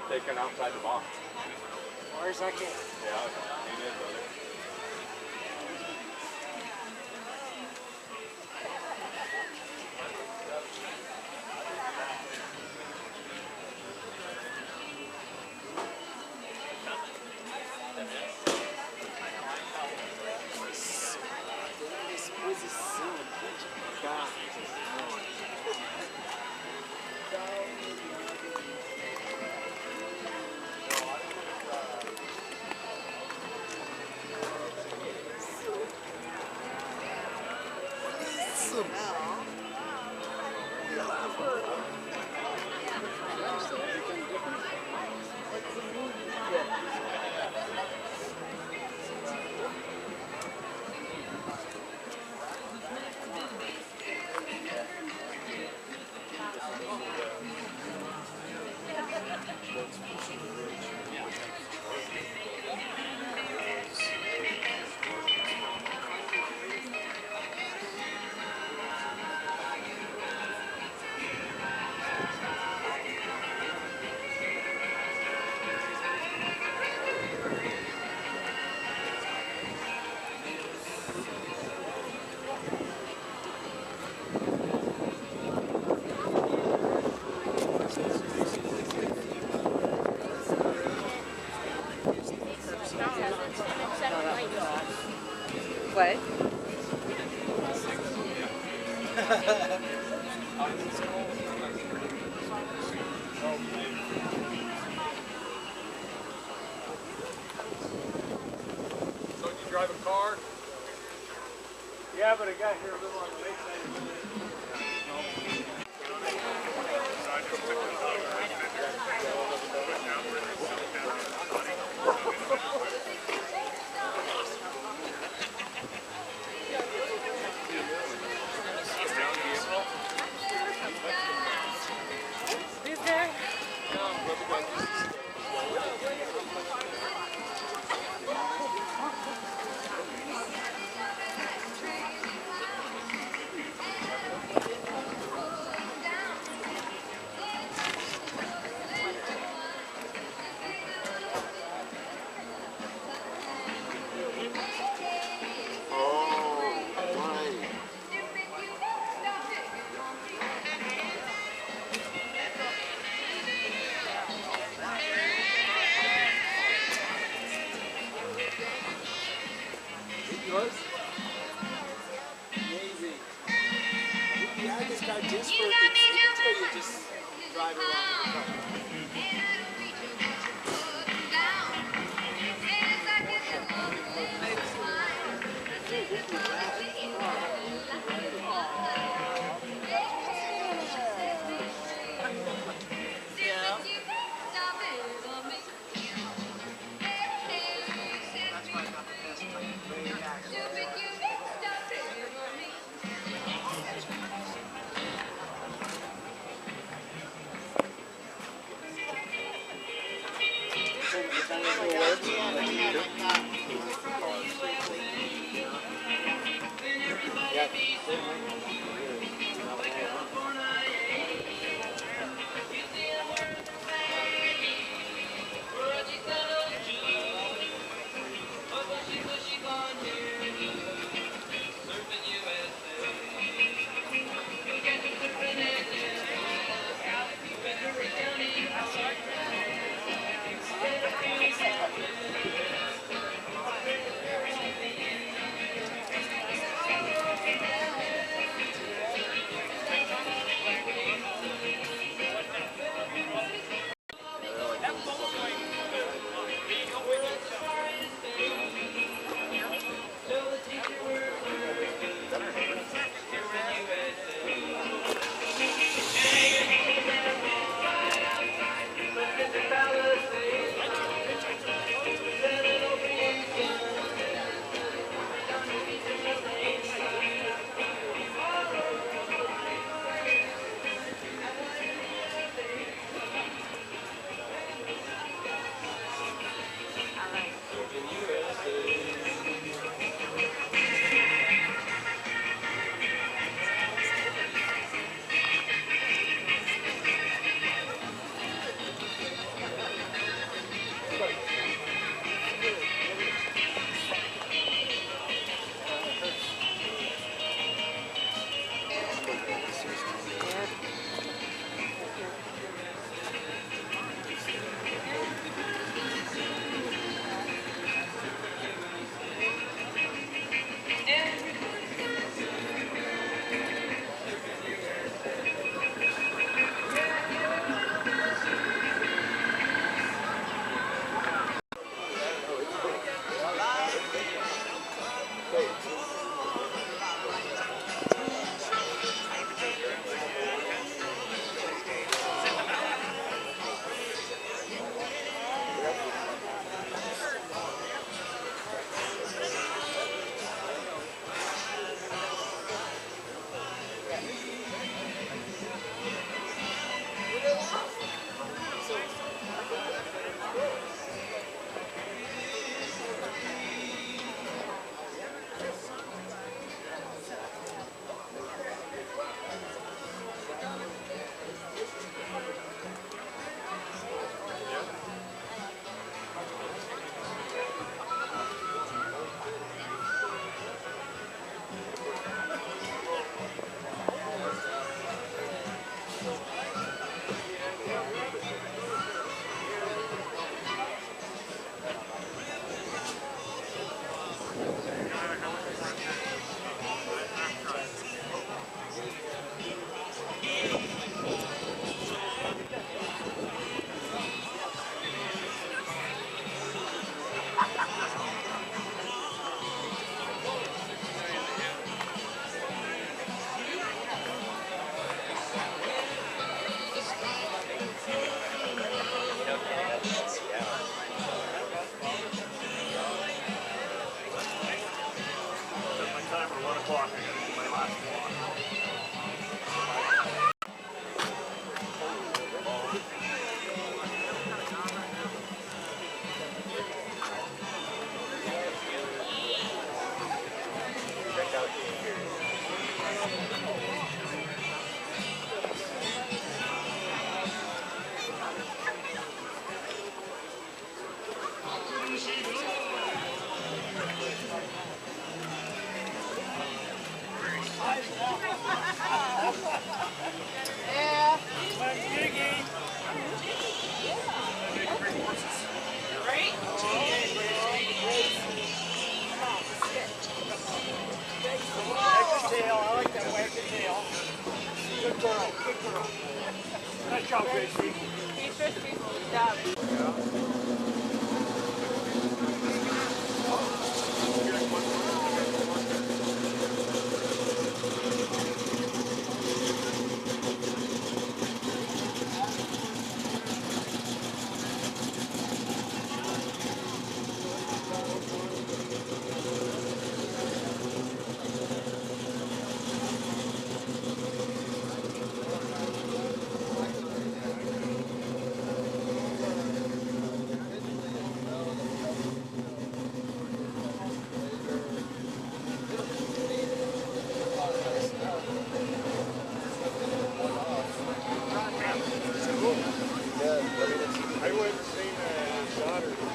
taken outside the box. Where's that kid? Yeah, he did, brother. Disposição, tá? What? So you drive a car? Yeah, but I got here a little on the late side. Who's there? Yours? Amazing. We had this guy just for you just drive around.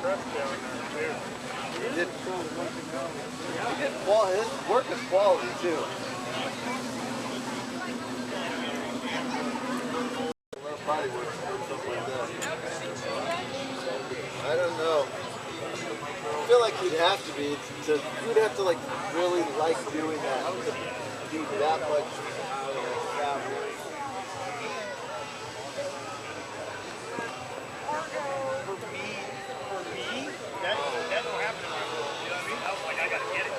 He did quality. His work is quality too. Body work, something like that. I don't know. I feel like he'd have to be. You'd have to like really like doing that to do that much travel. That don't happen in my world, you know what I mean? I was like, I gotta get it.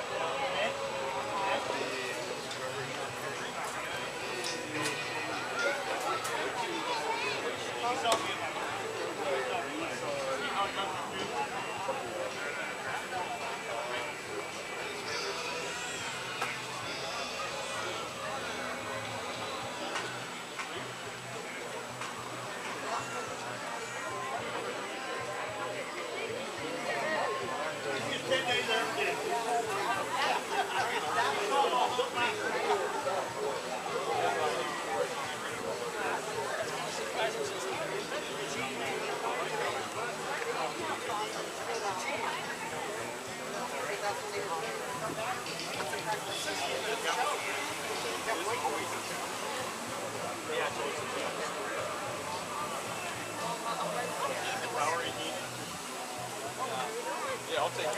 Yeah, I'll take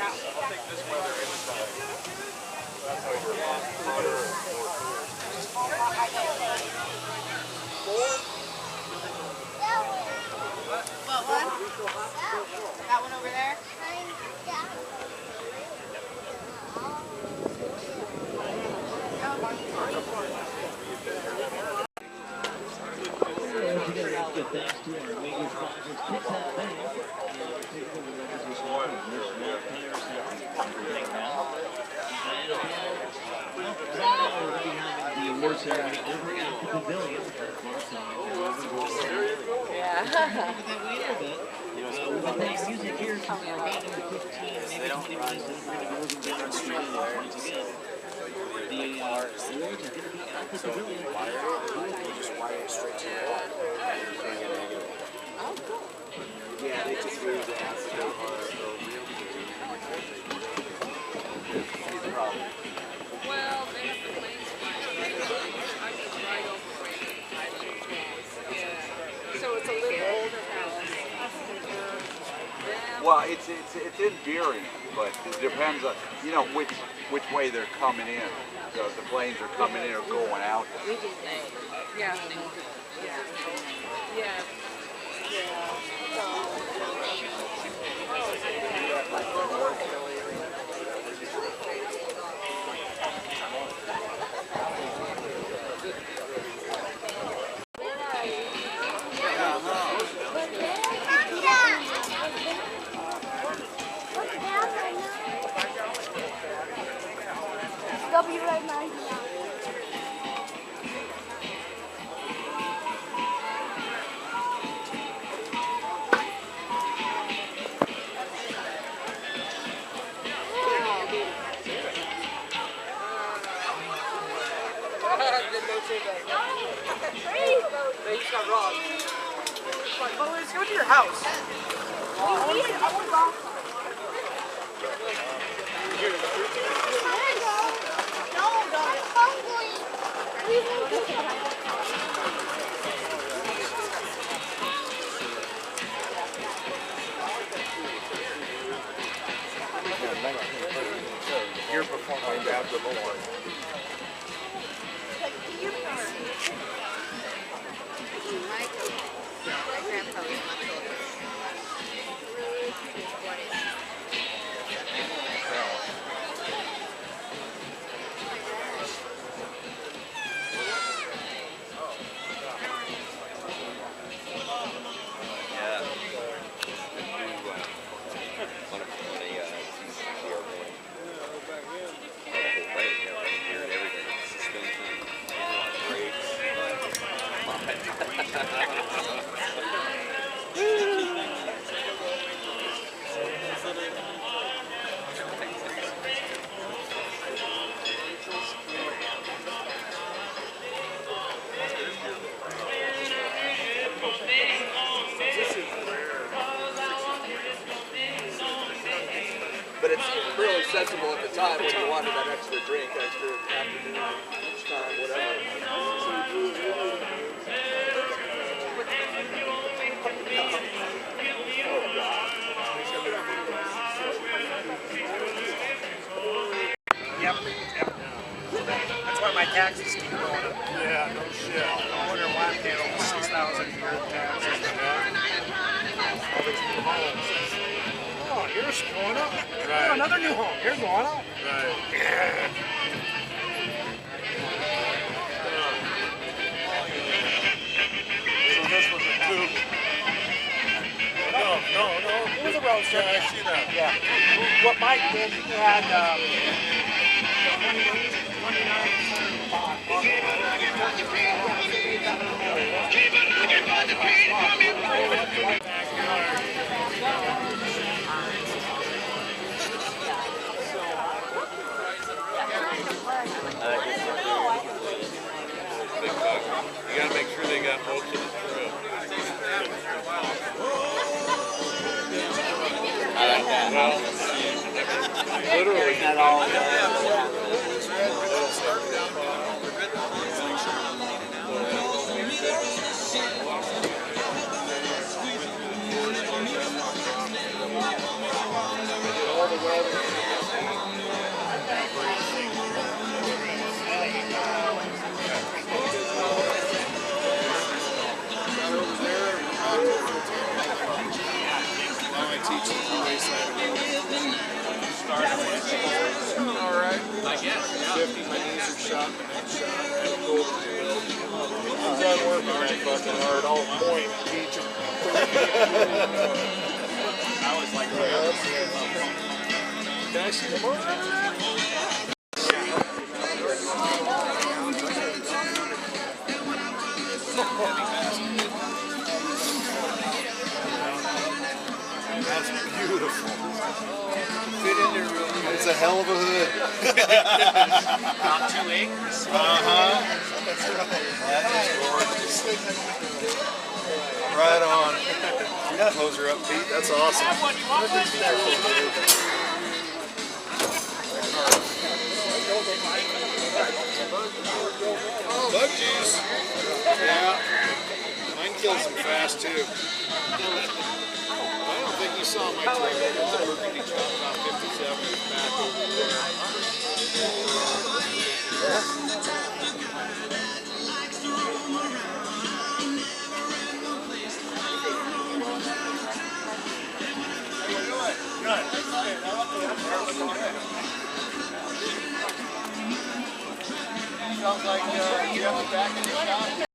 this weather anytime. That's how you're hotter or What one? That one over there? Thanks to our major sponsors, Pizza Hut Bank, taking over the requisition of National Tire Center now. And right now we're going to be having the award ceremony over at the Pavilion. Yeah. We've been playing music here since around 15, maybe 20 minutes, and we're going to go over down the street once again. The awards are going to be at the Pavilion. Oh, cool. Yeah, they just moved the acid so Well, they have the planes flying. I just ride over it. Yeah. So it's a little older house. Well, it's in Burien, but it depends on which way they're coming in. So the planes are coming in or going out. Yeah. Yeah. W right now. They just got robbed. But let's go to your house. Here before my dad was born. My grandpa was much older. But it's really sensible at the time when you wanted that extra drink, extra afternoon, lunchtime, whatever. Yep. That's why my taxes keep going up. Yeah, no shit. I wonder why I'm paying almost 6,000 a year in taxes. All these new homes. Oh, yours going up. Right. Oh, another new home. You're going up. Right. Yeah. So this was a coupe. No. It was a roadster. Yeah, I see that. Yeah. What Mike did, he had 29. Big buck. You gotta make sure they got most of the trip. I like that. Well, literally. Not all. I guess, yeah. 50, my knees are shot, my neck's shot, and gold. I'm done working that fucking hard, all point, teach them. I was like, can I see the motor? That's beautiful. Fit in there real good. It's a hell of a hood. About 2 acres. That's right on. Yeah, close her up, Pete. That's awesome. Bug juice. Yeah. Mine kills them fast too. I don't think you saw my truck. It's a burgundy truck, about 57 back over Sounds like you have it back in your shop.